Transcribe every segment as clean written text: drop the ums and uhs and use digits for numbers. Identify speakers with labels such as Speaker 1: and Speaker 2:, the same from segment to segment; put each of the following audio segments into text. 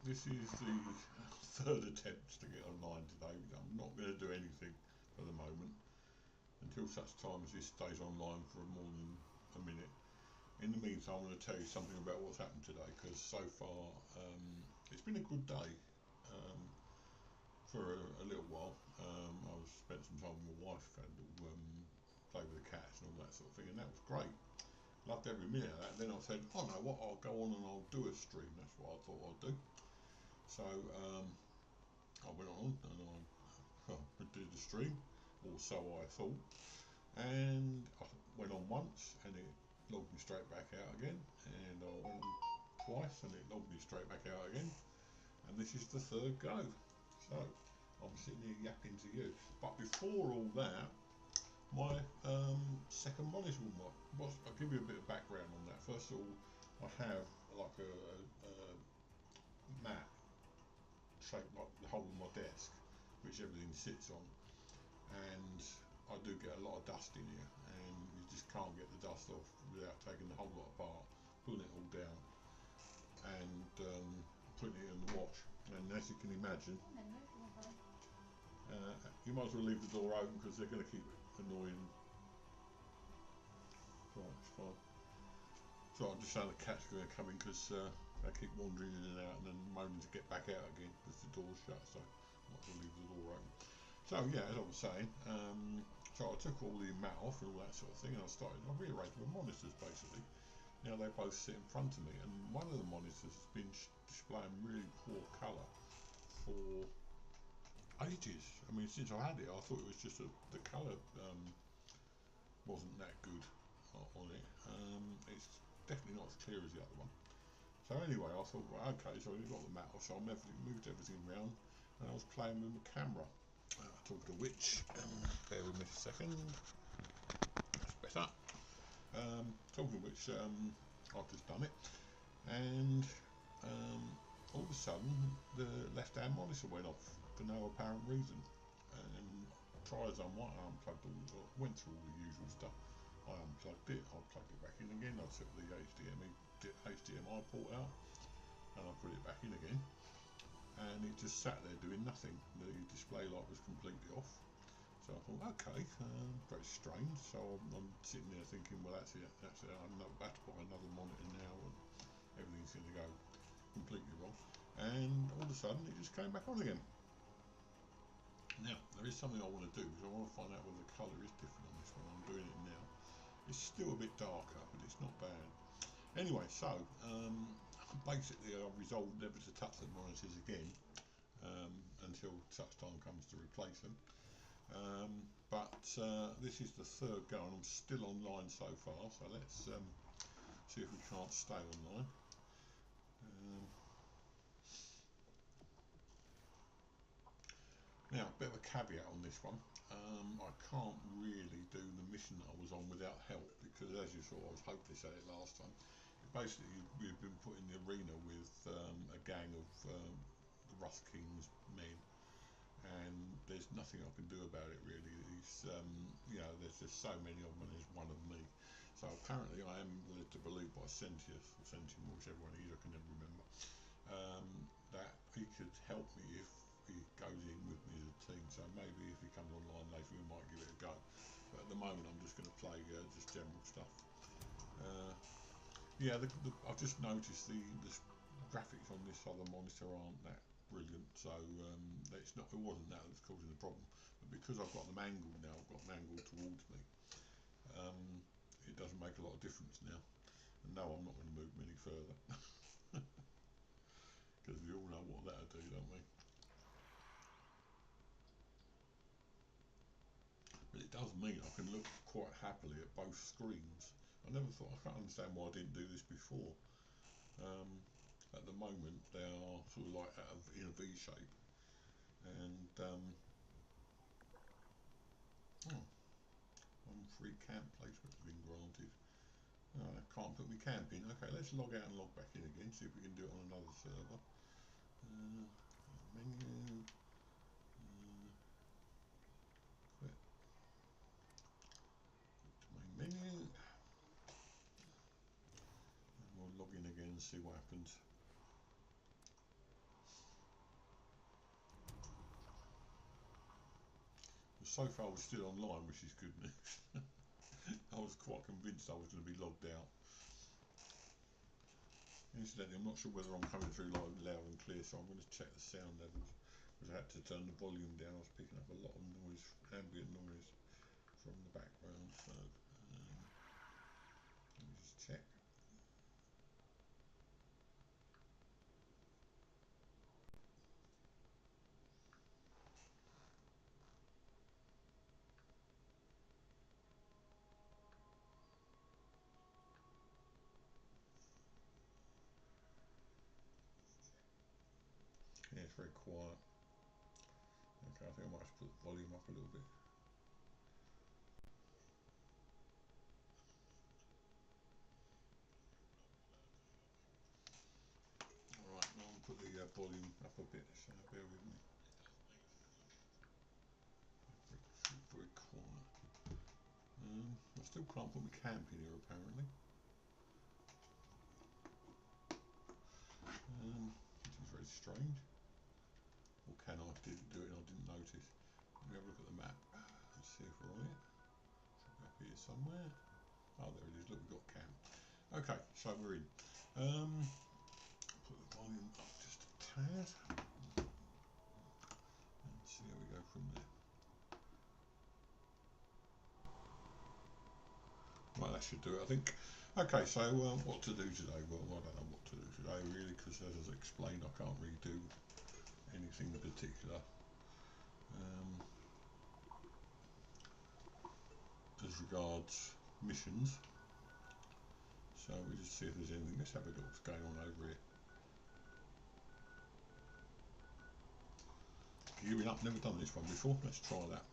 Speaker 1: this is the third attempt to get online today. I'm not going to do anything for the moment until such time as this stays online for more than a minute. In the meantime, I'm going to tell you something about what's happened today, because so far it's been a good day for a little while. I spent some time with my wife, had a little play with the cats and all that sort of thing, and that was great. Loved every minute of that. Then I said, oh no, what? I'll go on and I'll do a stream. That's what I thought I'd do. So I went on and I did the stream, or so I thought. And I went on once and it logged me straight back out again, and I went on twice and it logged me straight back out again, and this is the third go. So I'm sitting here yapping to you, but before all that, my second monitor I'll give you a bit of background on that. First of all, I have like a mat shaped like the whole of my desk, which everything sits on, and I do get a lot of dust in here, and you just can't get the dust off without taking the whole lot apart, pulling it all down, and putting it in the wash. And as you can imagine, you might as well leave the door open because they're going to keep annoying. Right, it's fine. So I'm just saying the cat's going to come in because they keep wandering in and out and then moaning to get back out again because the door's shut, so I might as well leave the door open. So yeah, as I was saying, so I took all the mat off and all that sort of thing, and I rearranged my monitors basically. Now they both sit in front of me, and one of the monitors has been displaying really poor colour for ages. I mean, since I had it, I thought it was just the colour wasn't that good on it. It's definitely not as clear as the other one. So anyway, I thought, right, okay, so I've got the mat off, so I moved everything around, and I was playing with my camera. Talking of which, bear with me a second. That's better. Talking of which, I've just done it, and all of a sudden the left-hand monitor went off for no apparent reason. And try as I might, I unplugged went through all the usual stuff. I unplugged it, I plugged it back in again, I took the HDMI port out, and I put it back in again, and it just sat there doing nothing. The display light was completely off. So I thought, okay, very strange. So I'm sitting there thinking, well, that's it. I'm about to buy another monitor now, and everything's going to go completely wrong. And all of a sudden, it just came back on again. Now, there is something I want to do, because I want to find out whether the colour is different on this one. I'm doing it now. It's still a bit darker, but it's not bad. Anyway, so basically I've resolved never to touch the monitors again until such time comes to replace them. But this is the third go, and I'm still online so far, so let's see if we can't stay online. Now, a bit of a caveat on this one. I can't really do the mission that I was on without help, because as you saw, I was hopeless at it last time. Basically, we've been put in the arena with a gang of the Rust King's men, and there's nothing I can do about it really. It's, you know, there's just so many of them, and there's one of me. So apparently I am led to believe by Sentius, or Sentium, or whichever one he is, I can never remember, that he could help me if he goes in with me as a team. So maybe if he comes online later, we might give it a go. But at the moment, I'm just going to play just general stuff. Yeah, I've just noticed the graphics on this other monitor aren't that brilliant, so it wasn't that was causing the problem. But because I've got them angled now, I've got them angled towards me, it doesn't make a lot of difference now. And no, I'm not going to move them any further, because we all know what that'll do, don't we? But it does mean I can look quite happily at both screens. I can't understand why I didn't do this before. At the moment they are sort of like in a V shape, and one free camp placement has been granted. I can't put my camp in. Okay, let's log out and log back in again, see if we can do it on another server. Menu, quit to main menu, and we'll log in again and see what happens. so far we're still online, which is good news. I was quite convinced I was going to be logged out. Incidentally, I'm not sure whether I'm coming through loud and clear, so I'm going to check the sound levels, because I had to turn the volume down. I was picking up a lot of noise, ambient noise from the background, so let me just check. Yeah, it's very quiet. Okay, I think I might have to put the volume up a little bit. Alright, now I'll put the volume up a bit, so bear with me. Very quiet. I still can't put my camp in here apparently. Which is very strange. Or can I didn't do it and I didn't notice. Let me have a look at the map. Let's see if we're on it. Should be up here somewhere. Oh, there it is. Look, we've got camp. Okay, so we're in. Put the volume up just a tad. And see how we go from there. Right, that should do it, I think. Okay, so what to do today? Well, I don't know what to do today really, because as I explained, I can't really do anything in particular. As regards missions, so we just see if there's anything. Let's have a look what's going on over here. Gearing up, never done this one before. Let's try that.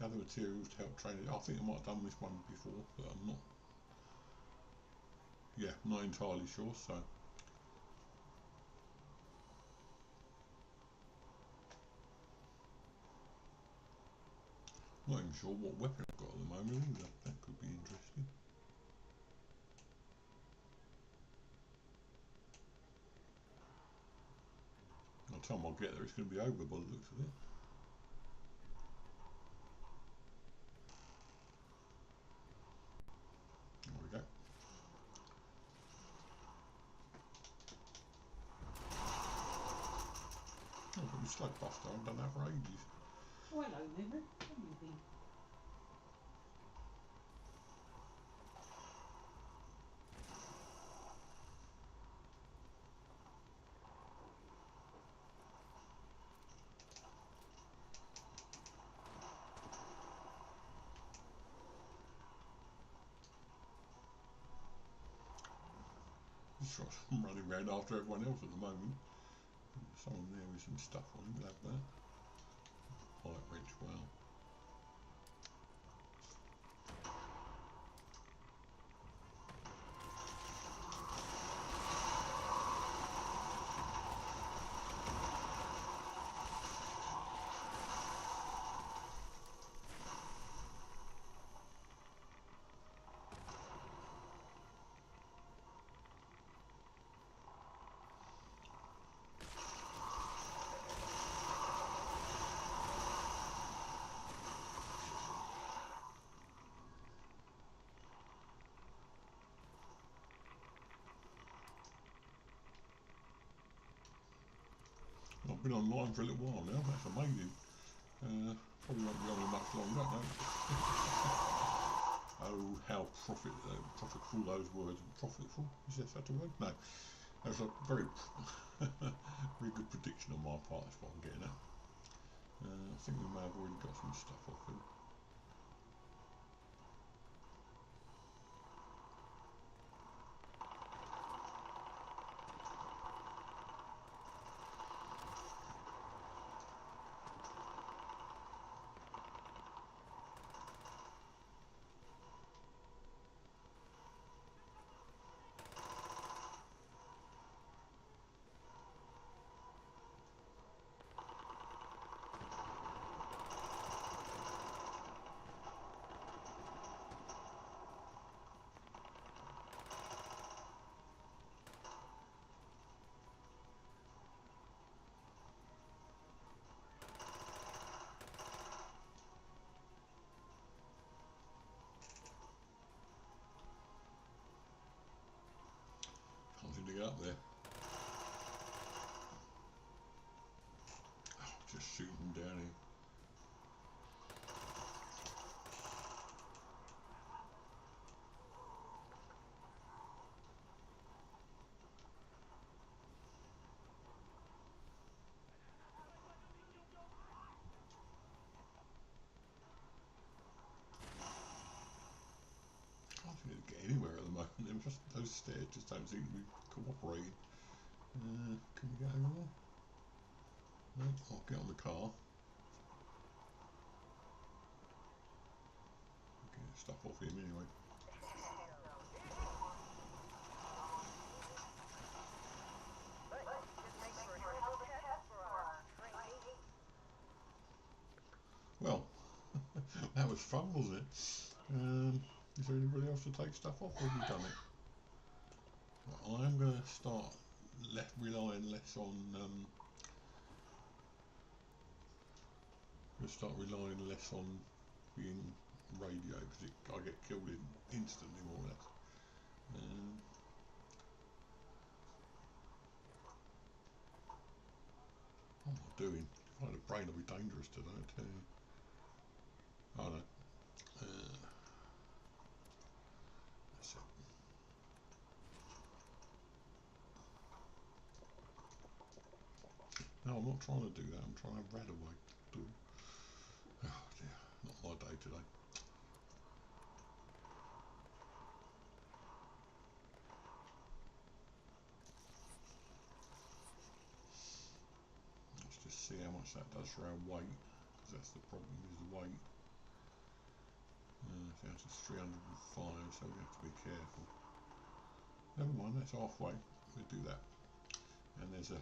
Speaker 1: Gather materials to help train it. I think I might have done this one before, but I'm not. Yeah, not entirely sure. So. Not even sure what weapon I've got at the moment either. That could be interesting. By the time I get there, it's going to be over by the looks of it. There we go. Oh, I've got my slug buster. I haven't done that for ages.
Speaker 2: Oh, hello, Newman. How have you been?
Speaker 1: I'm running around after everyone else at the moment. Someone there with some stuff on, we'll have that. Pipe wrench, well. I've been online for a little while now, that's amazing. Probably won't be on much longer, no. Oh, how profitful those words. Profitful? Is that a word? No. That's a very, very good prediction on my part, that's what I'm getting at. I think we may have already got some stuff off him. up there. Oh, just shoot them down here. Can't seem to get anywhere at the moment. Those stairs just don't seem to be cooperating. Can we get over there? No, I'll get on the car. Get stuff off him anyway. Well, that was fun, wasn't it? Is there anybody else to take stuff off, or have you done it? Well, I am going to start relying less on. Being radio, because I get killed instantly, more or less. What am I doing? If I had a brain, I'd be dangerous today, I tell you. Oh no. That's it. No, I'm not trying to do that. I'm trying to rad away. Oh dear, not my day today. Let's just see how much that does for our weight, because that's the problem, is the weight. Down to 305, so we have to be careful. Never mind, that's halfway. We'll do that. And there's a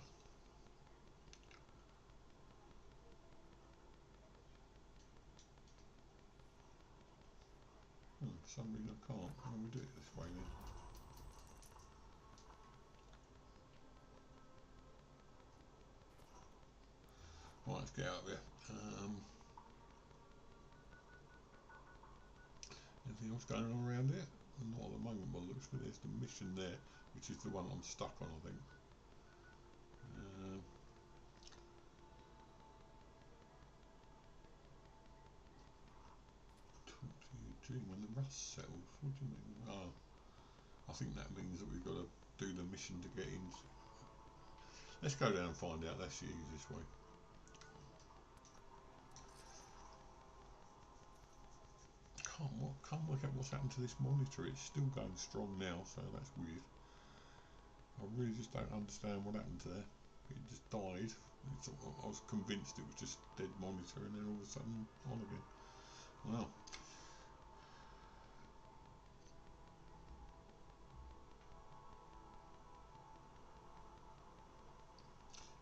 Speaker 1: for some reason I can't. Why don't we do it this way then? Right, let's get out of here. Anything else going on around here? Not at the moment, but looks like there's the mission there, which is the one I'm stuck on, I think. Talk to Eugene when the rust settles. What do you mean? Oh, I think that means that we've got to do the mission to get in. Let's go down and find out. That's the easiest way. Can't work out what's happened to this monitor. It's still going strong now, so that's weird. I really just don't understand what happened to there. It just died. I was convinced it was just dead monitor, and then all of a sudden on again. Wow.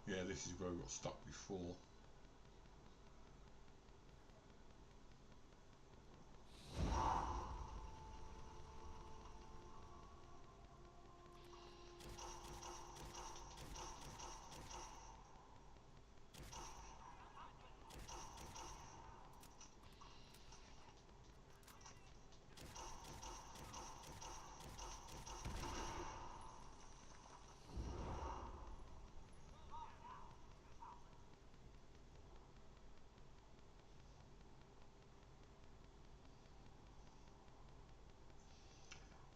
Speaker 1: Yeah, this is where we got stuck before.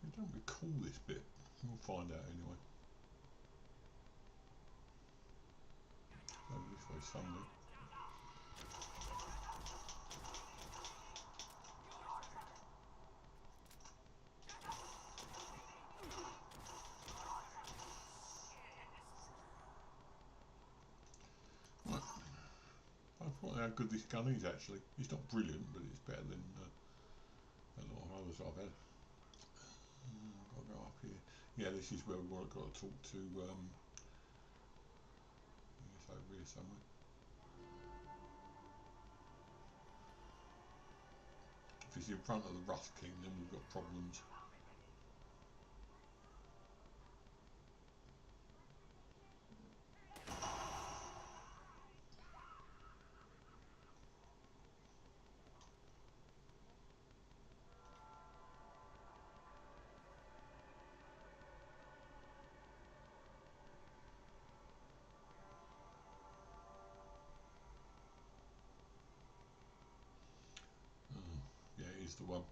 Speaker 1: I don't recall this bit. We'll find out anyway. Over this way somewhere. Right. I thought how good this gun is actually. It's not brilliant, but it's better than a lot of others I've had. I've got to go up here. Yeah, this is where we've got to talk to. It's over here somewhere. If it's in front of the Rust King, then we've got problems. is the one.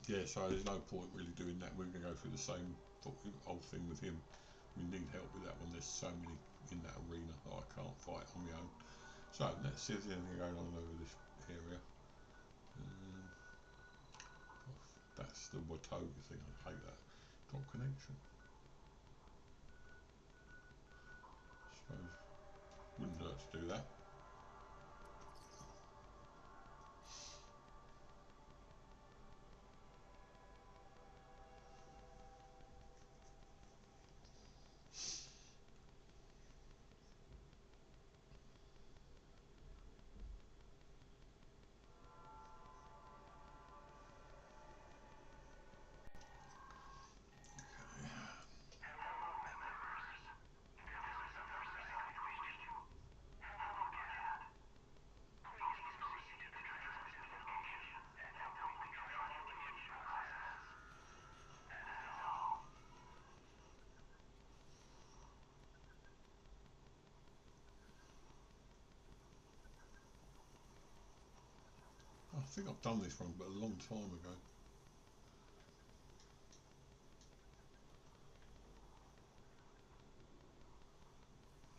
Speaker 1: Yeah, so there's no point really doing that. We're going to go through the same old thing with him. We need help with that one. There's so many in that arena that I can't fight on my own. So let's see if there's anything going on over this area. That's the Watoga thing. I hate that. Got connection. Suppose wouldn't hurt to do that. I think I've done this one, but a long time ago.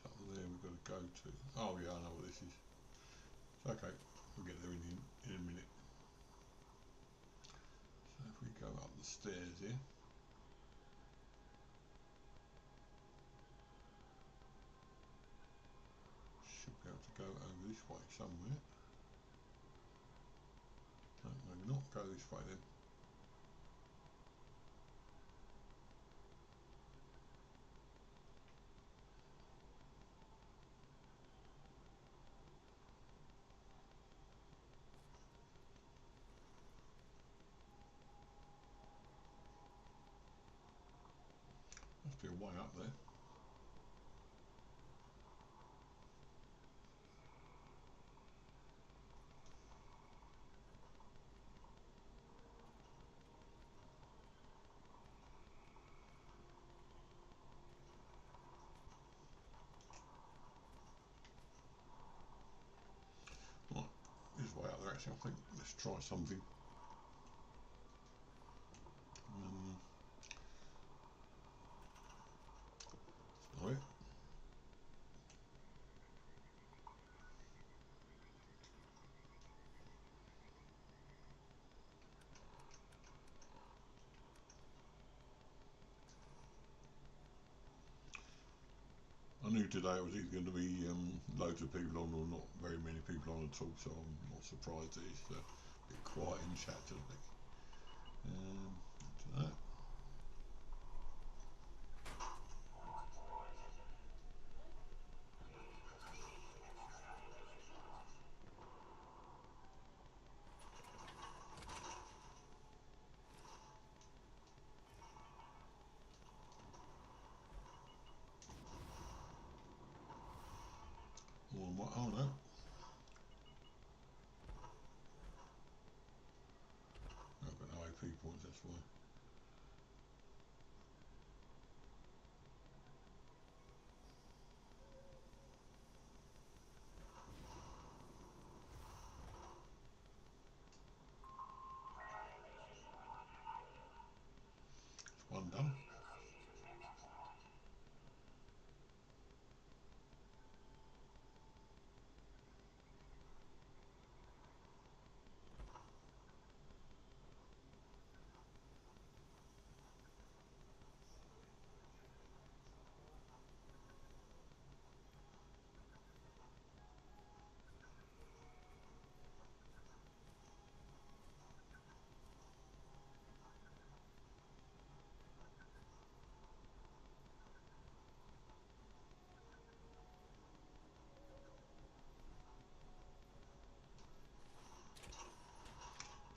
Speaker 1: Up there we've got to go to. Oh yeah, I know what this is. It's okay, we'll get there in a minute. So if we go up the stairs here. Should be able to go over this way somewhere. No, maybe not. Go this way then. Must be a way up there. Right, there's a way up there actually. I think let's try something. Not it. I knew today it was either going to be loads of people on or not very many people on at all, so I'm not surprised that it's a bit quiet in chat today. To that. Oh no. I've got no AP points, that's why. One done.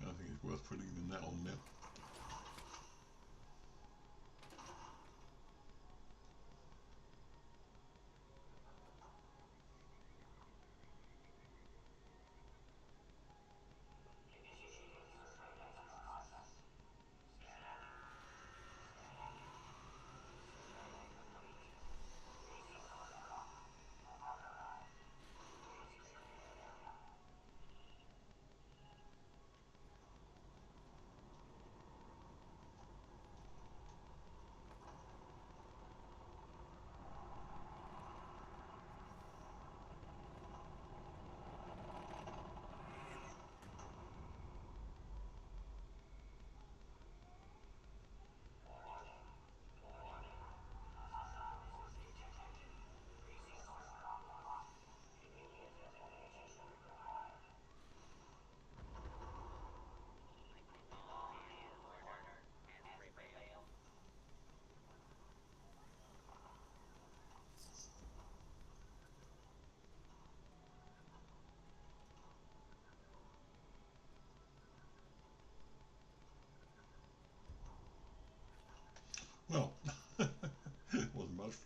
Speaker 1: I think it's worth putting that on now.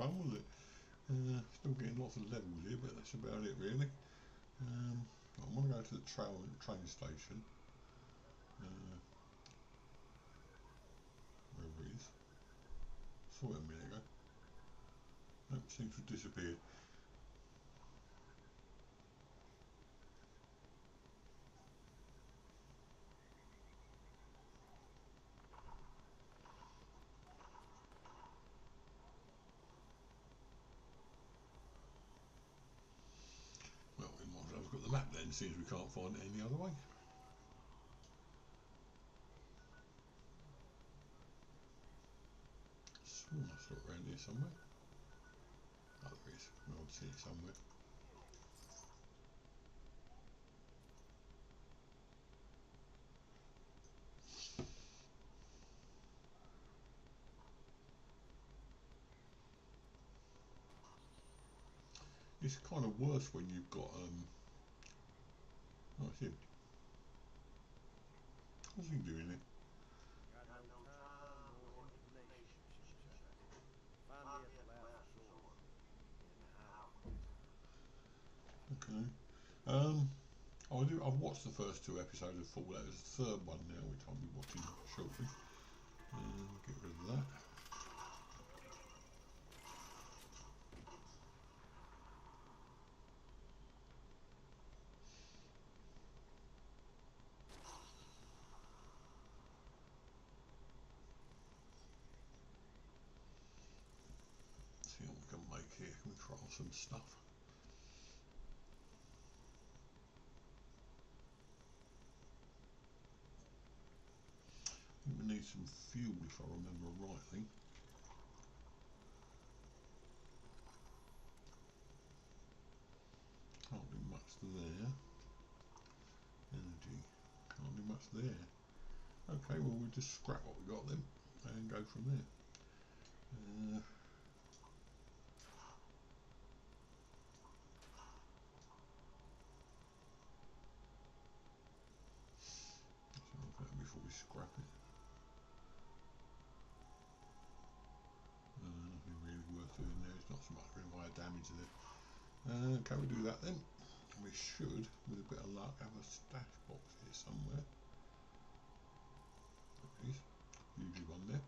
Speaker 1: fun, was it? Still getting lots of levels here, but that's about it really. I want to go to the train station. Wherever it is. Saw it a minute ago. Nope, seems to have disappeared. Well, we might as well look at the map then, since we can't find it any other way. Sworn I saw it around here somewhere. Oh, there is. I'll see it somewhere. It's kind of worse when you've got oh, it's him. What's he doing there?
Speaker 3: Got no time or information, should you say. Find me at the last resort. In the house.
Speaker 1: Okay. I've watched the first two episodes of Fallout. There's a third one now, which I'll be watching shortly. Get rid of that. See what we can make here. Can we craft some stuff? I think we need some fuel, if I remember rightly. Can't do much there. Energy. Can't do much there. Okay, well we'll just scrap what we got then and go from there. Before we scrap it. Nothing really worth doing there. It's not so much really higher damage there. Can we do that then? We should, with a bit of luck, have a stash box here somewhere. There is. Usually one there.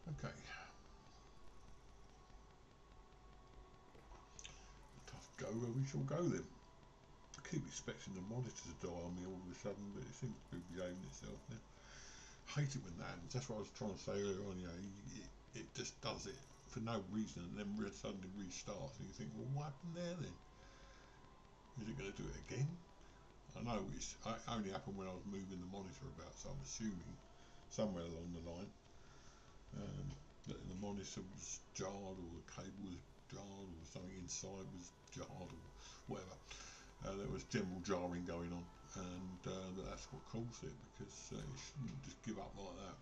Speaker 1: Okay. Tough go where we shall go then. I keep expecting the monitor to die on me all of a sudden, but it seems to be behaving itself now. I hate it when that happens. That's what I was trying to say earlier on. You know, it just does it for no reason and then suddenly restarts, and you think, well, what happened there then? Is it going to do it again? I know it only happened when I was moving the monitor about, so I'm assuming somewhere along the line that the monitor was jarred, or the cable was jarred, or something inside was jarred, or whatever. There was general jarring going on, and that's what caused it, because it shouldn't just give up like that.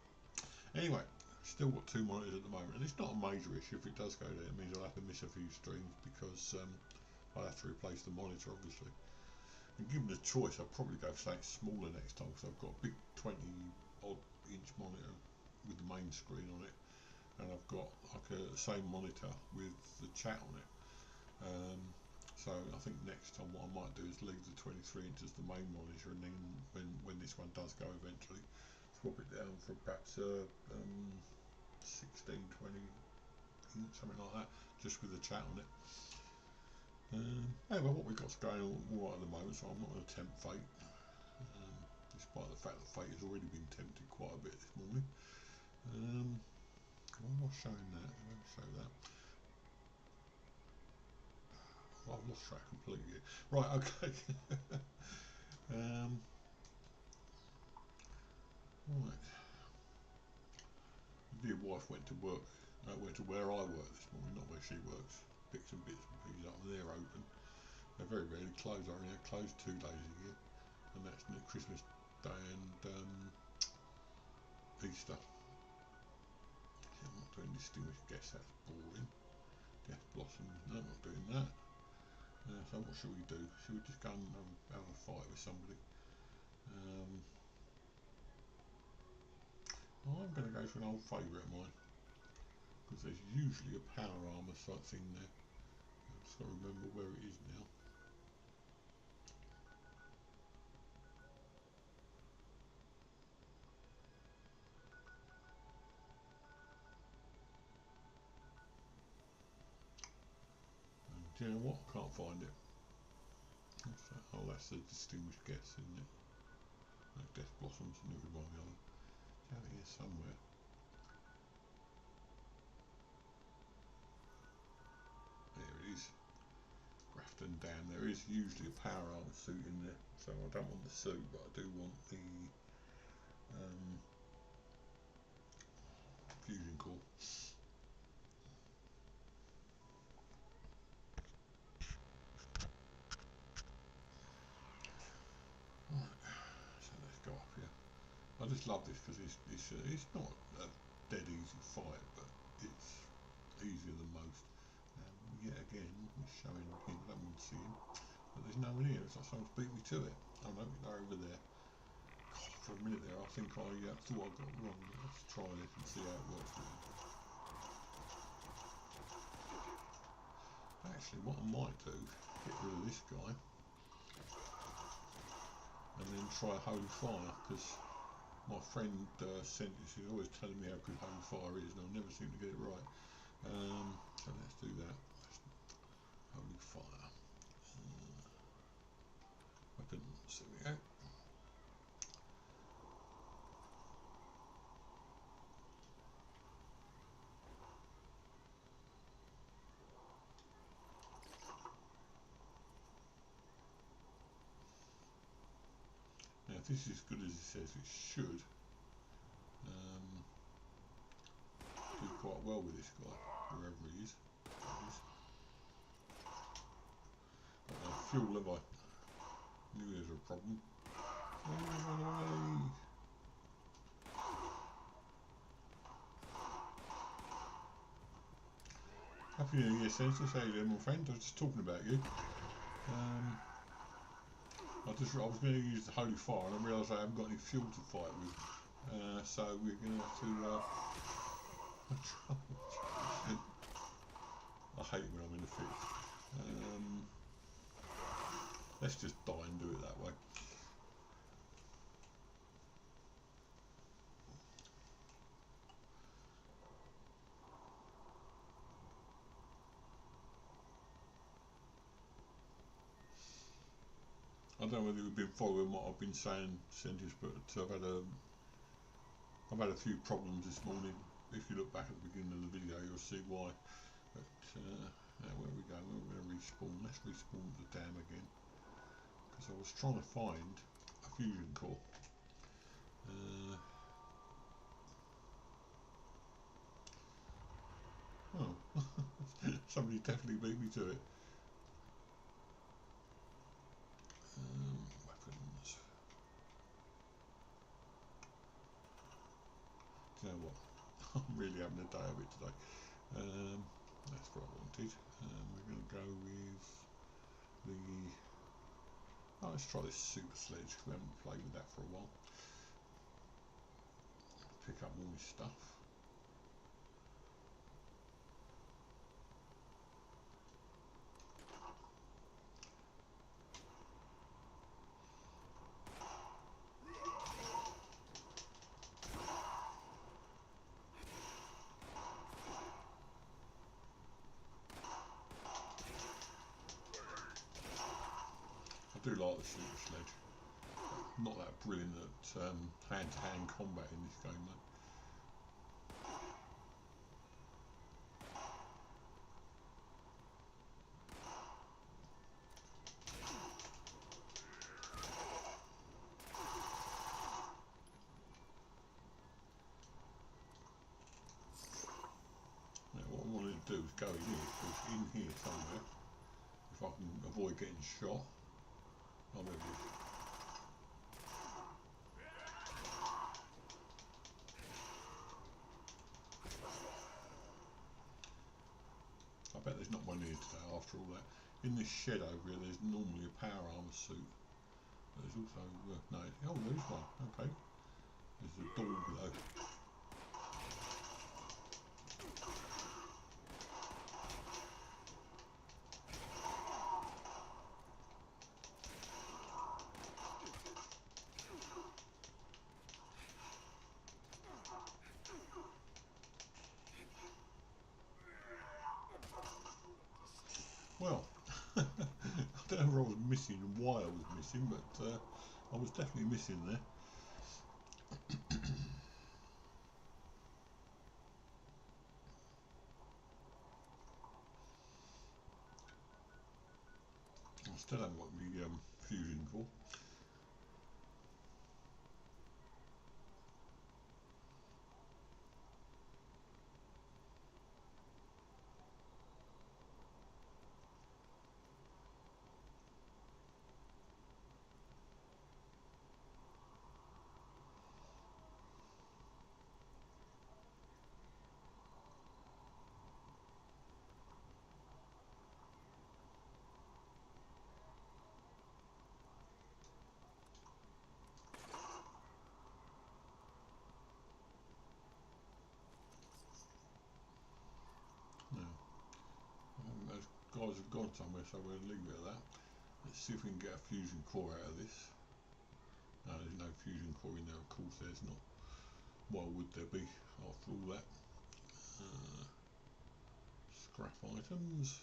Speaker 1: Anyway, still got two monitors at the moment, and it's not a major issue. If it does go there, it means I'll have to miss a few streams, because I'll have to replace the monitor, obviously. And given the choice, I'll probably go for something smaller next time, because I've got a big 20 odd inch monitor with the main screen on it, and I've got like the same monitor with the chat on it. So I think next time what I might do is leave the 23 inch as the main monitor, and then when this one does go eventually, swap it down for perhaps 16, 20 inch, something like that, just with the chat on it. Anyway, what we've got going on all right at the moment, so I'm not going to tempt fate, despite the fact that fate has already been tempted quite a bit this morning. Why am I showing that? I don't show that. Well, I've lost track completely. Right, okay. Right. My dear wife went to work. Went to where I work this morning, not where she works. Picked some bits and pieces up, and they're open. They very rarely close. I only close 2 days a year, and that's Christmas Day and Easter. I'm not doing distinguished guests. That's boring. Guest blossoms. No, I'm not doing that. So what should we do? Should we just go and have a fight with somebody? I'm going to go for an old favourite of mine, because there's usually a power armour site thing there. I've just got to remember where it is now. And do you know what? I can't find it. What's that? Oh, that's the distinguished guest, isn't it? No, Death Blossoms, never mind the other. It's out here somewhere. There it is. Grafton Dam. There is usually a power armor suit in there, so I don't want the suit, but I do want the fusion core. Right, so let's go up here. I just love this because it's not a dead easy fight, but it's easier than most. Yet again, it's showing him. I don't want to see him, but there's no one here. It's like someone's beat me to it. Oh no, they're over there. God, for a minute there, I think I thought I got it wrong. Let's try this and see how it works now. Actually, what I might do, get rid of this guy, and then try Holy Fire, because my friend sent this. He's always telling me how good Holy Fire is, and I never seem to get it right. So let's do that. Holy Fire. Weapons. There we go. Now, if this is as good as it says it should, do quite well with this guy, wherever he is. Fuel, have I? Knew there was a problem. Happy New Year, Census. How you doing, my friend? I was just talking about you. I was going to use the Holy Fire, and I realised I haven't got any fuel to fight with. So we're going to have to. I hate it when I'm in a fix. Let's just die and do it that way. I don't know whether you've been following what I've been saying, Census, but I've had a few problems this morning. If you look back at the beginning of the video, you'll see why. But where we go? We're going to respawn. Let's respawn the dam again, because I was trying to find a fusion core. Oh, somebody definitely beat me to it. Weapons. Do you know what? I'm really having a day of it today. That's what I wanted. We're going to go with the. Oh, let's try this super sledge, because we haven't played with that for a while. Pick up all this stuff. I do like the super sledge. Not that brilliant at hand-to-hand combat in this game, though. Now, what I wanted to do is go in here, because in here somewhere, if I can avoid getting shot. Oh, there it is. I bet there's not one here today after all that. In this shed over here, there's normally a power armor suit. There's also no. Oh, there's one. Okay. There's a door below. Well, I don't know where I was missing and why I was missing, but I was definitely missing there. I still haven't got the fusion core. No. Those guys have gone somewhere, so we'll leave it at that. Let's see if we can get a fusion core out of this. No, there's no fusion core in there, of course there's not. Why would there be after all that? Scrap items.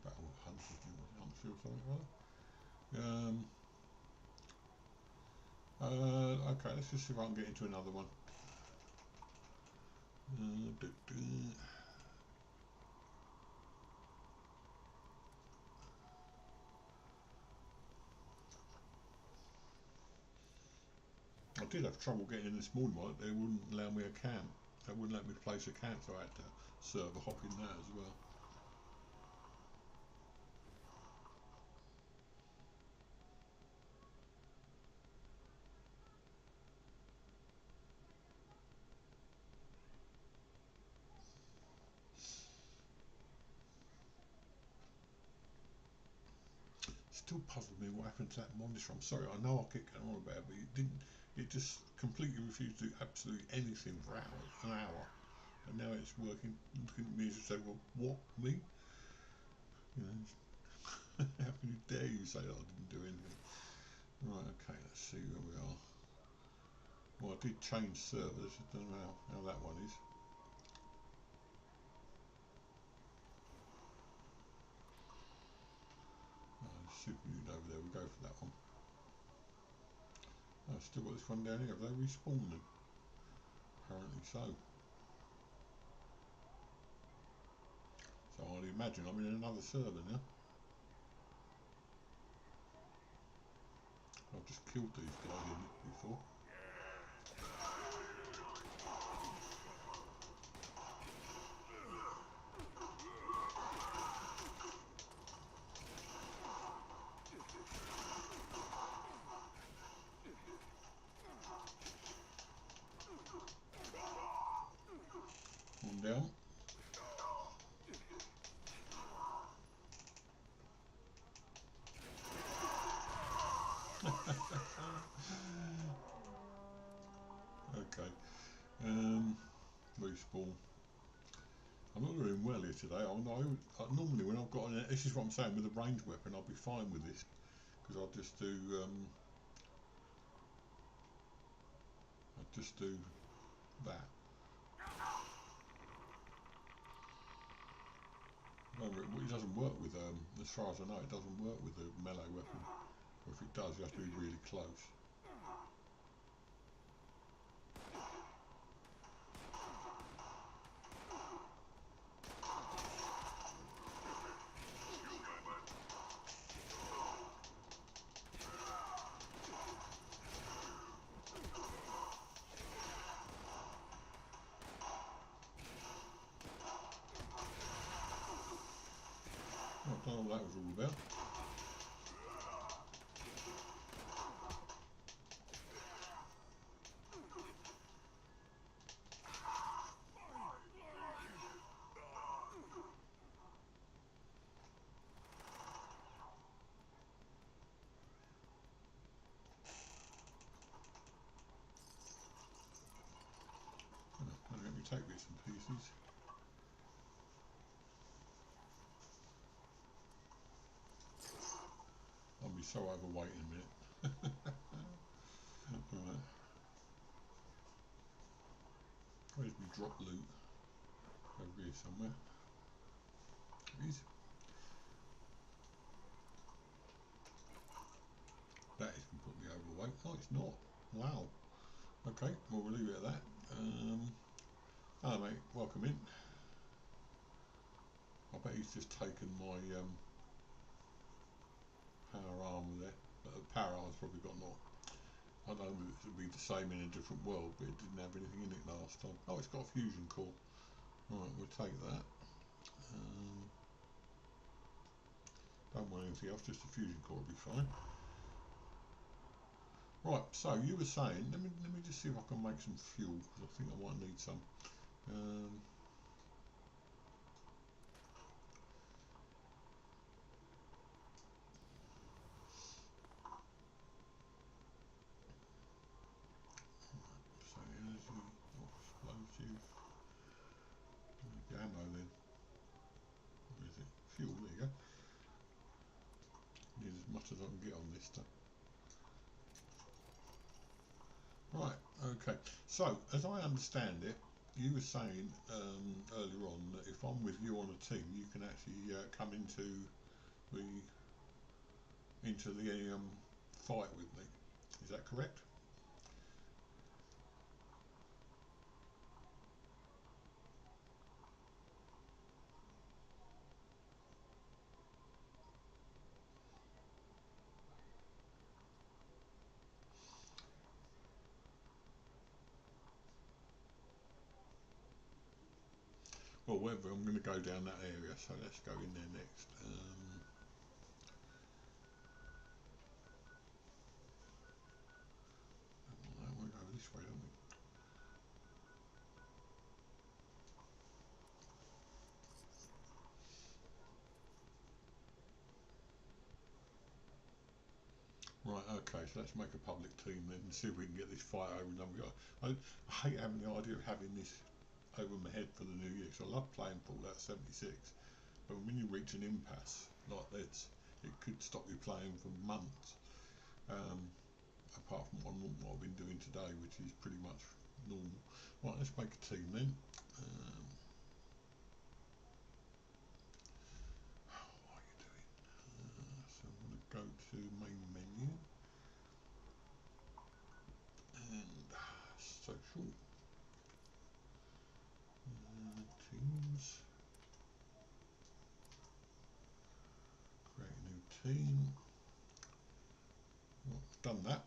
Speaker 1: Battle of Huntsfield, something like that. Okay, let's just see if I can get into another one. I did have trouble getting in this morning, right? They wouldn't allow me a camp. They wouldn't let me place a camp, so I had to server hop in that as well. Still puzzled me what happened to that monitor. I'm sorry, I know I keep going on about it, but it didn't. It just completely refused to do absolutely anything for hours, an hour, and now it's working. Looking at me as to say, well, what, me? You know, how can you dare you say that I didn't do anything? Right, okay, let's see where we are. Well, I did change servers. I don't know how that one is. Super Nude over there. We go for that one. I've still got this one down here. Have they respawned them? Apparently so. So I'd imagine I'm in another server now. I've just killed these guys in it before. One down. Okay. Respawn. I'm not doing well here today. Normally when I've got this is what I'm saying with a ranged weapon, I'll be fine with this because I'll just do that. It doesn't work with as far as I know, it doesn't work with a melee weapon. Or if it does, you have to be really close. I don't know what that was all about. we take bits and pieces. I'll be so overweight in a minute. Right. Where's my drop loot? Over here somewhere. There it is. That is going to put me overweight. Oh, it's not. Wow. Okay, well, we'll leave it at that. Hello, mate. Welcome in. I bet he's just taken my power armor there. But the power armor's probably got not. I don't know if it would be the same in a different world, but it didn't have anything in it last time. Oh, it's got a fusion core. Right, we'll take that. Don't want anything else, just a fusion core will be fine. Right, so you were saying, let me just see if I can make some fuel, because I think I might need some. So energy, explosive, ammo then. Where is it? Fuel, there you go. Need as much as I can get on this stuff. Right, okay. So, as I understand it, you were saying earlier on that if I'm with you on a team, you can actually come into the fight with me. Is that correct? Well, whatever, I'm going to go down that area, so let's go in there next. We'll go this way, don't we? Right, okay, so let's make a public team then and see if we can get this fight over and done with. I hate having the idea of having this over my head for the new year, because I love playing Fallout 76, but when you reach an impasse like this, it could stop you playing for months, apart from what I've been doing today, which is pretty much normal. Right, let's make a team then. What are you doing? So I'm going to go to main menu and social, teams, create a new team. Well, done that.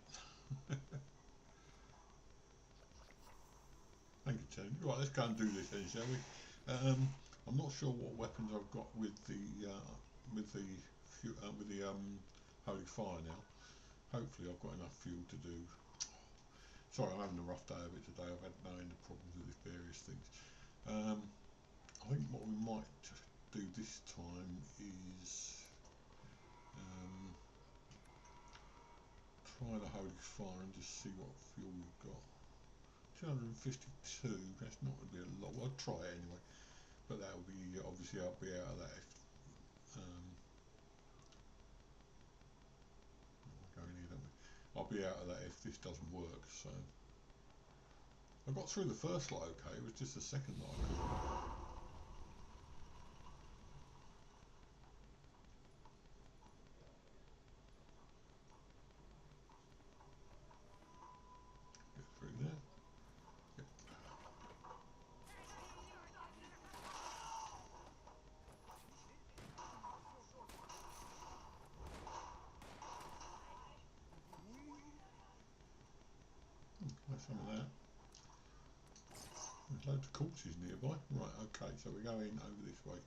Speaker 1: Thank you, Tony. Right, let's go and do this then, shall we? I'm not sure what weapons I've got with the holy fire now. Hopefully, I've got enough fuel to do. Sorry, I'm having a rough day of it today. I've had no end of problems with various things. I think what we might do this time is try the holy fire and just see what fuel we've got. 252, that's not going to be a lot. Well, I'll try it anyway, but that will be, obviously I'll be out of that if, going here, don't we? I'll be out of that if this doesn't work, so. I got through the first lot okay, it was just the second lot I couldn't. Get through there. Yep. Have some of that. There's loads of corpses nearby. Right, okay, so we're going over this way.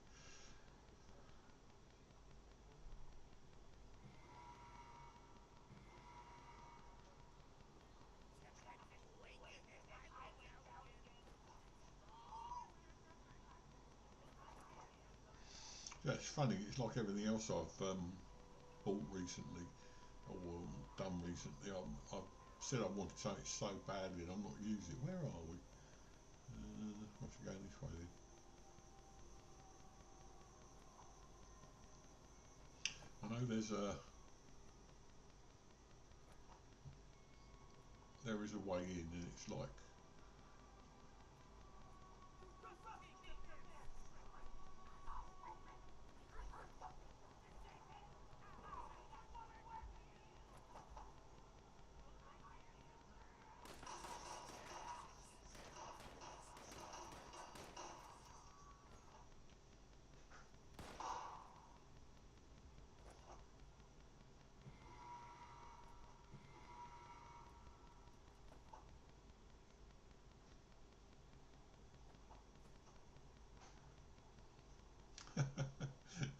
Speaker 1: Yeah, it's funny, it's like everything else I've bought recently, or done recently. I've said I wanted something so badly and I'm not using it. Where are we? What's it going this way then? I know there is a way in, and it's like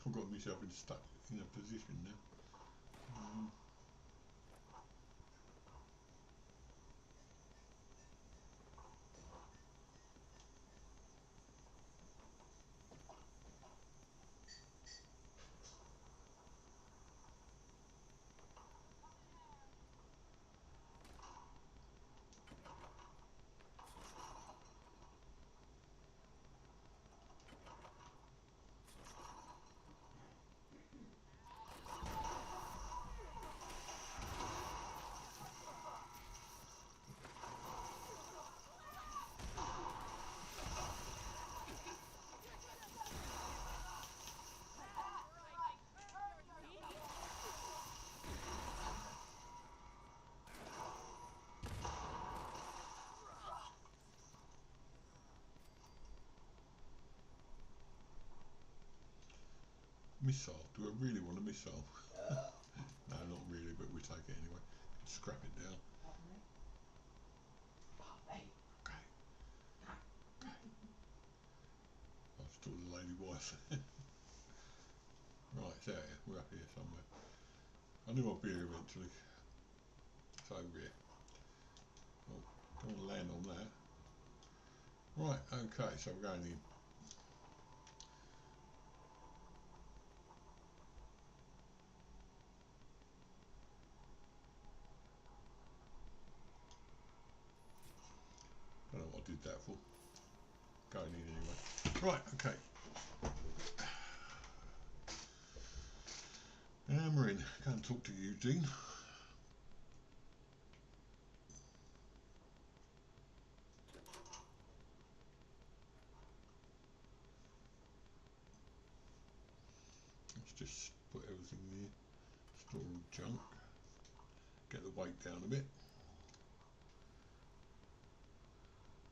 Speaker 1: I've got myself stuck in a position now. Missile? Do I really want a missile? No, not really, but we take it anyway. Scrap it down. Okay. I've still the lady wife. Right, it's out here. We're up here somewhere. I knew I'd be here eventually. It's over here. Oh, don't want to land on that. Right, okay, so we're going in. Don't know what I did that for. Going in anyway. Right, okay. And we're in. Go and talk to Eugene. Let's just put everything there. Store all junk. Get the weight down a bit.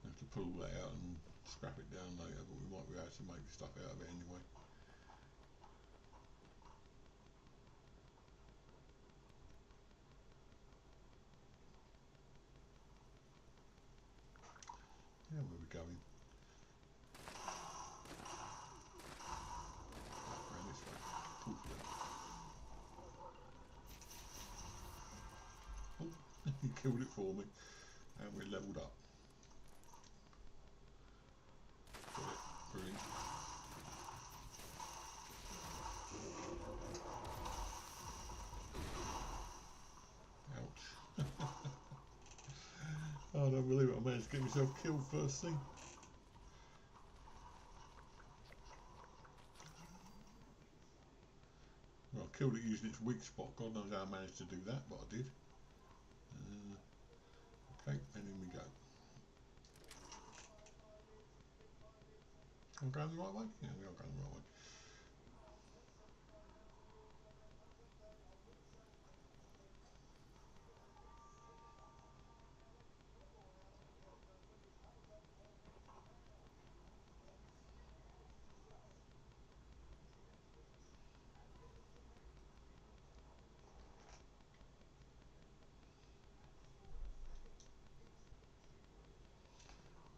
Speaker 1: Have to pull all that out and scrap it down later, but we might be able to make stuff out of it anyway. Yeah, where we're going. Around this way. Pull through. Oh, he killed it for me. And we're levelled up. Got it. We're in. Ouch. Oh, I don't believe it. I managed to get myself killed first thing. Well, I killed it using its weak spot. God knows how I managed to do that, but I did. Okay, and in we go. I'm going the right way? Yeah, we are going the right way.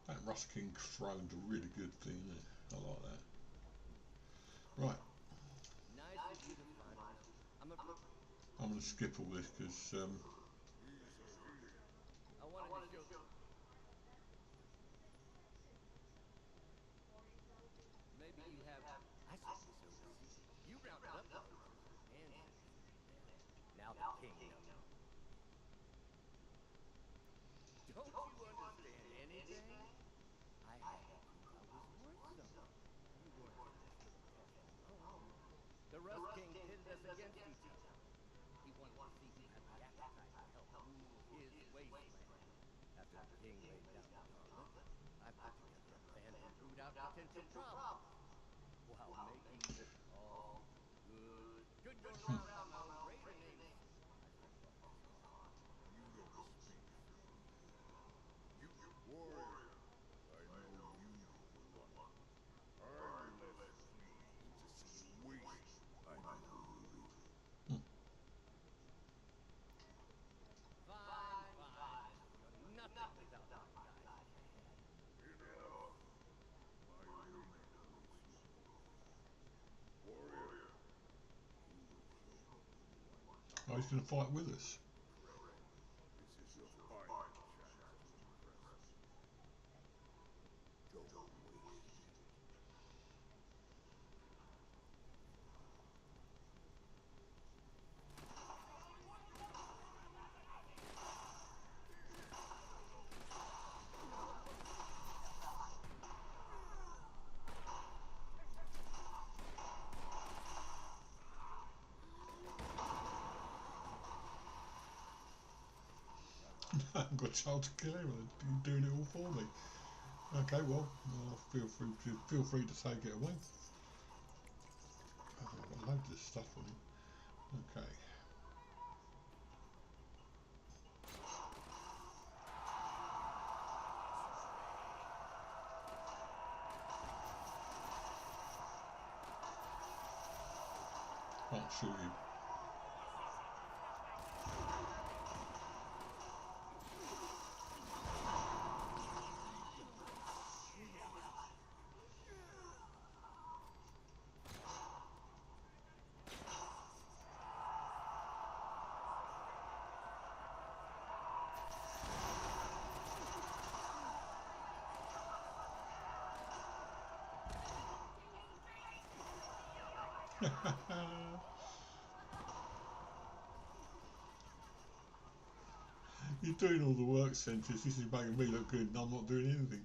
Speaker 1: That Rust King throne's a really good thing, isn't it? I like that. Right.
Speaker 3: Nice of you to find us.
Speaker 1: I'm going to skip all this because
Speaker 3: I wanted to show. Maybe you have. I certainly sowed the seed. You rounded up the creatures and sent them to their death. Now the king knows. Don't you understand anything? I against each other. He wanted to see who had the appetite to help rule his wasteland. After the king laid down the gauntlet, I put together a plan to root out potential problems while making all good. Good going around by my old raider named I should have brought this on.
Speaker 4: You don't speak for me. You warrior. I know you, little one. I'm less pleased to see you waste. I know you.
Speaker 3: Fine, fine. You're nothing without my guidance.
Speaker 4: Enough. My remit awaits you. Warrior, you will show me who I am.
Speaker 1: Oh, he's going to fight with us.
Speaker 4: Correct. This is your final chance to impress me. Don't waste it.
Speaker 1: I've got a child to kill him, and you're doing it all for me. Okay, well, feel free to take it away. I've got loads of stuff on him. Okay. Can't shoot him. You're doing all the work, Centis. This is making me look good and I'm not doing anything.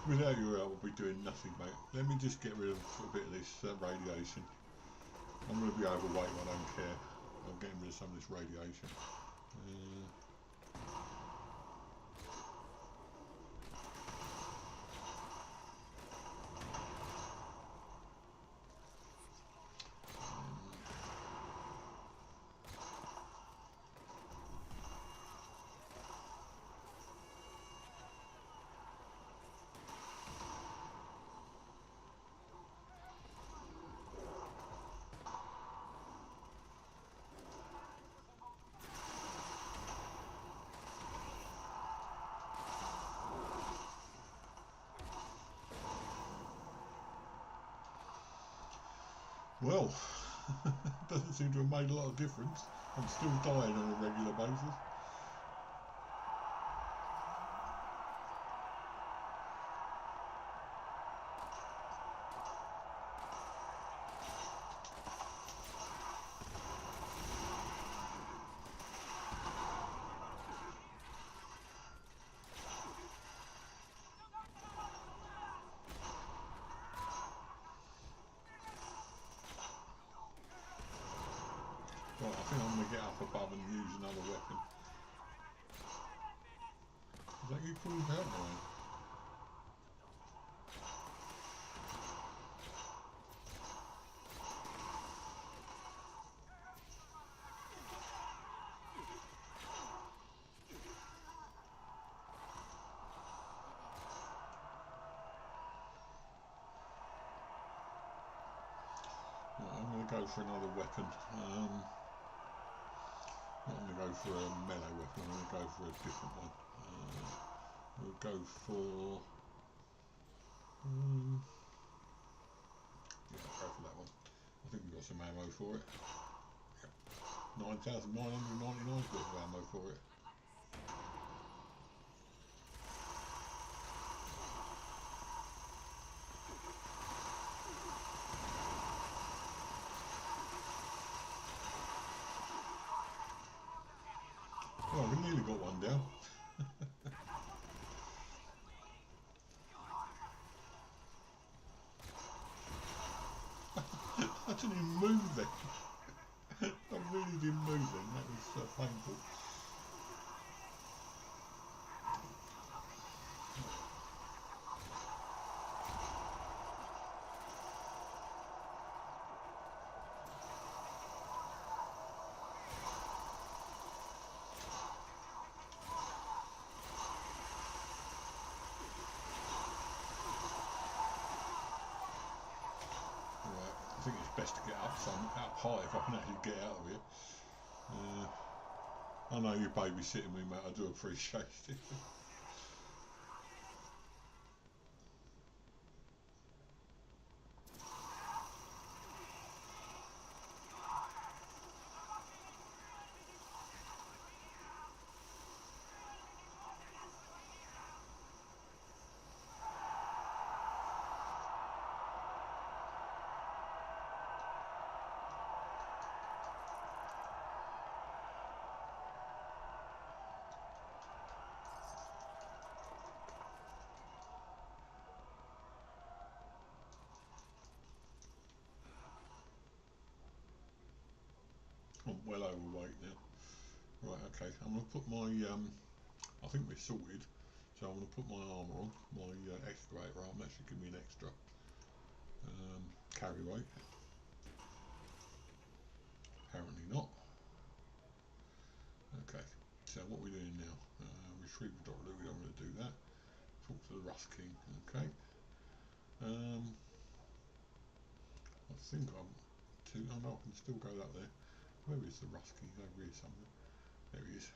Speaker 1: Without your help, we'll be doing nothing, mate. Let me just get rid of a bit of this radiation. I'm going to be overweight, I don't care. I'm getting rid of some of this radiation. Well, doesn't seem to have made a lot of difference. I'm still dying on a regular basis. Right, I think I'm going to get up above and use another weapon. Is that you calling help, Ryan? go for another weapon. Not going to go for a melee weapon. I'm going to go for a different one. We'll go for. Yeah, I'll go for that one. I think we've got some ammo for it. Yep. 9,999 worth of ammo for it. Well, we nearly got one down. I didn't even move then. I really didn't move then. That was painful. I think it's best to get up high if I can actually get out of here. I know you're babysitting me, mate. I do appreciate it. I'm well overweight now. Right, okay. I'm going to put my, I think we're sorted. So I'm going to put my armour on, my excavator arm. That should give me an extra carry weight. Apparently not. Okay, so what we're doing now, retrieve the dot loot, we don't want to do that. Talk to the Rust King, okay. I think I'm I know I can still go up there. Where is the Rust King? Over here somewhere. There he is.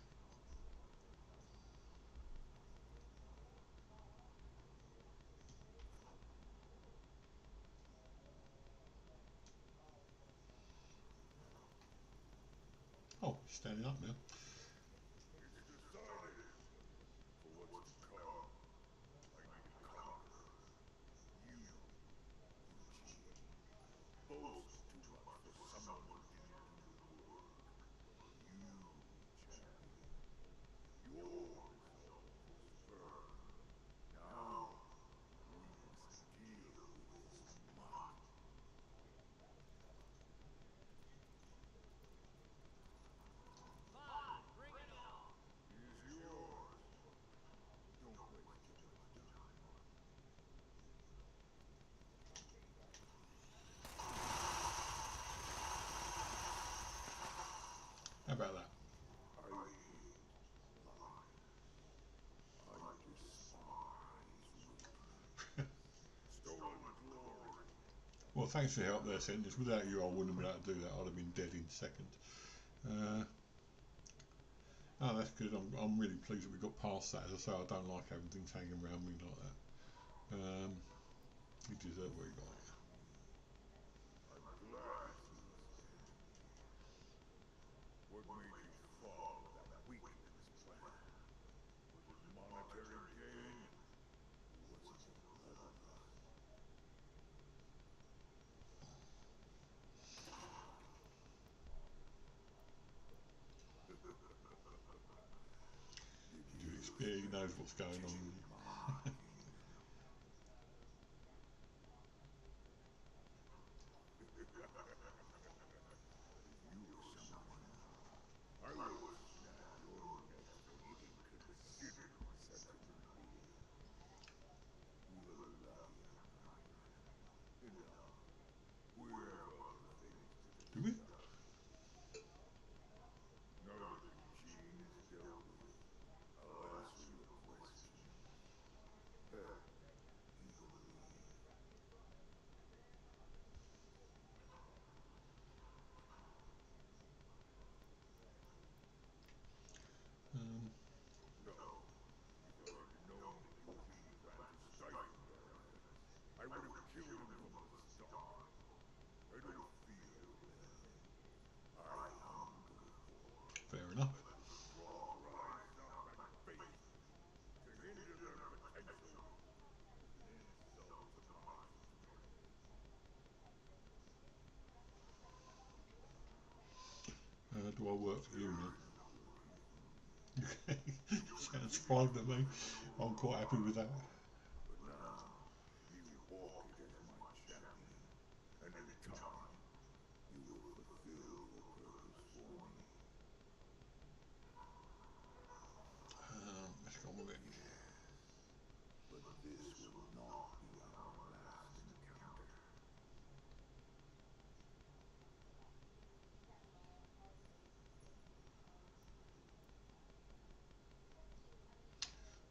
Speaker 1: Oh, he's standing up now.
Speaker 4: It's decided. For what's to come, I need a conqueror. You, Eugene, boast too much for someone who didn't do the work. You, champion, your resolve is firm. Now, we must deal with his mutt.
Speaker 3: Fine, bring it on.
Speaker 4: He is yours. Don't waste too much time.
Speaker 1: How about that?
Speaker 4: I hate lies. I despise weakness. Stolen glory.
Speaker 1: Well, thanks for your help there, Sentence. Without you, I wouldn't have been able to do that. I'd have been dead in seconds. Oh, that's good. I'm really pleased that we got past that. As I say, I don't like having things hanging around me like that. You deserve what you got.
Speaker 4: I'm glad to see you standing here. What made you follow that weakling plan? Was it monetary gain? Or was it your bloodlust? Did you
Speaker 1: Yeah, he knows
Speaker 4: expect
Speaker 1: what's going
Speaker 4: to
Speaker 1: on.
Speaker 4: take my kingdom? If you were someone else, I would have snapped your neck for even considering such an idea. You look lucky I'm not around. Enough. We have other things to
Speaker 1: Do we?
Speaker 4: discuss. Now that Eugene is dealt with, I'll answer your question.
Speaker 1: Do I work for you
Speaker 4: There
Speaker 1: now?
Speaker 4: is no reason
Speaker 1: Okay, sounds fine to me. I'm quite happy with that.
Speaker 4: But now, you walk it as my champion, and in time, you will fulfill your purpose for me.
Speaker 1: Let's go with it.
Speaker 4: But this will not be our last encounter.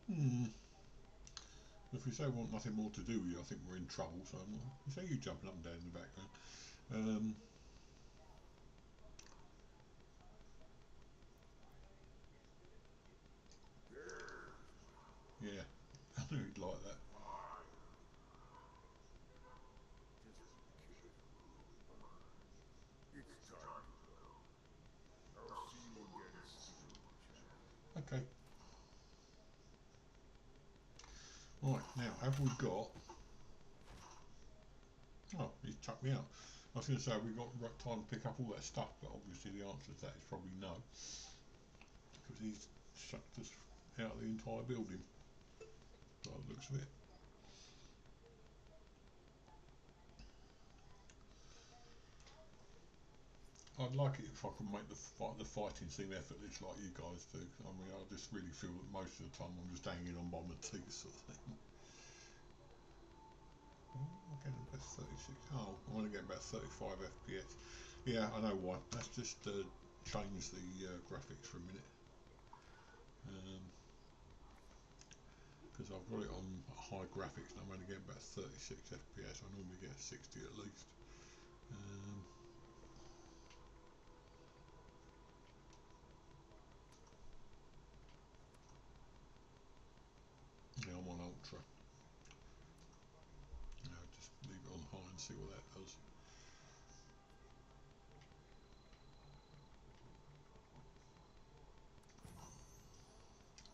Speaker 1: Hmm. If we say we want nothing more to do with you, I think we're in trouble. So you say you jumping up and down in the background. Um,
Speaker 4: There's a smile.
Speaker 1: yeah, I knew he'd like that.
Speaker 4: Fire. Just be careful, little bird. It's time to go. I'll see you again soon, champion.
Speaker 1: Okay. Right, now have we got... Oh, he's chucked me out. I was going to say, we got time to pick up all that stuff, but obviously the answer to that is probably no. Because he's chucked us out of the entire building, by the looks of it. I'd like it if I could make the fighting seem effortless like you guys do. I mean, I just really feel that most of the time I'm just hanging on by my teeth sort of thing. I'm getting about 36. Oh, I want to get about 35 FPS. Yeah, I know why. Let's just change the graphics for a minute. Because I've got it on high graphics and I'm only getting about 36 FPS. I normally get 60 at least. Yeah, I'm on ultra. Just leave it on high and see what that does.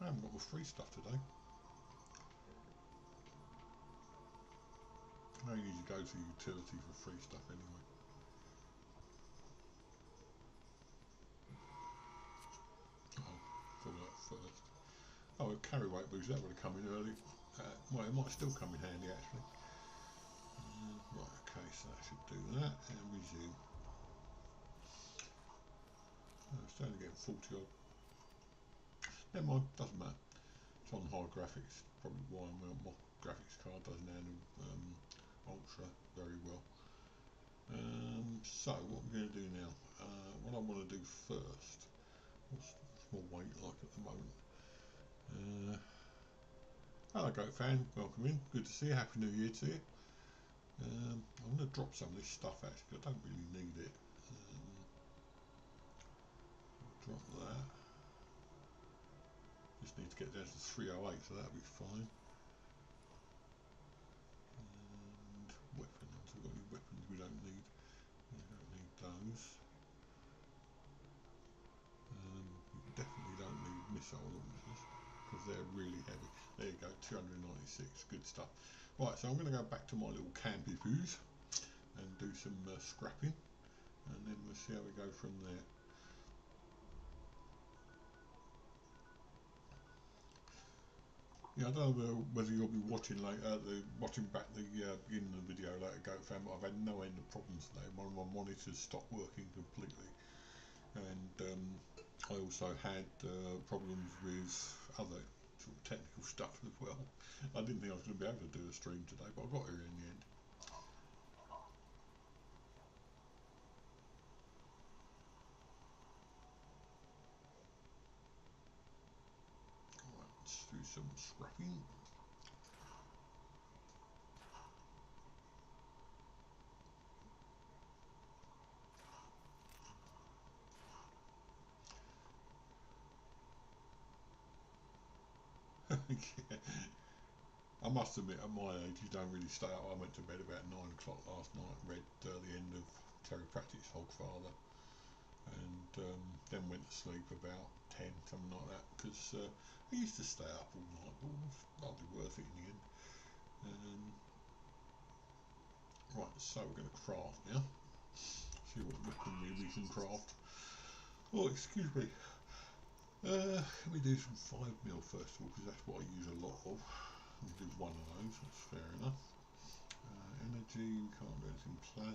Speaker 1: I haven't got the free stuff today. I usually go to utility for free stuff anyway. Oh, saw that first. Oh, a carry weight boost, that would have come in early. Well, it might still come in handy actually. Right, okay, so that should do that. And resume. Oh, it's only getting 40 odd. Never mind, doesn't matter. It's on high graphics, probably why my graphics card doesn't handle ultra very well. So what we're going to do now, what I want to do first, what's my weight like at the moment? Hello Goat Fan, welcome in, good to see you, Happy New Year to you. I'm going to drop some of this stuff actually, I don't really need it. Drop that. Just need to get down to 308, so that'll be fine. And weapons, we've got any weapons we don't need. We don't need those. You definitely don't need missile launchers because they're really heavy. There you go, 296, good stuff. Right, so I'm going to go back to my little campy poos and do some scrapping, and then we'll see how we go from there. Yeah, I don't know whether you'll be watching later, watching back the beginning of the video later, Goat Fan, but I've had no end of problems today. One of my monitors stopped working completely, and I also had problems with other sort of technical stuff as well. I didn't think I was going to be able to do a stream today, but I got here in the end. Right, let's do some scrapping. Yeah. I must admit, at my age, you don't really stay up. I went to bed about 9 o'clock last night, read the end of Terry Pratchett's Hogfather, and then went to sleep about 10, something like that, because I used to stay up all night, but it was hardly worth it in the end. Right, so we're going to craft now. See what weapon we can craft. Oh, excuse me. Let me do some 5mm first of all, because that's what I use a lot of. I'll do one of those, that's fair enough. Energy, we can't do anything. Plasma.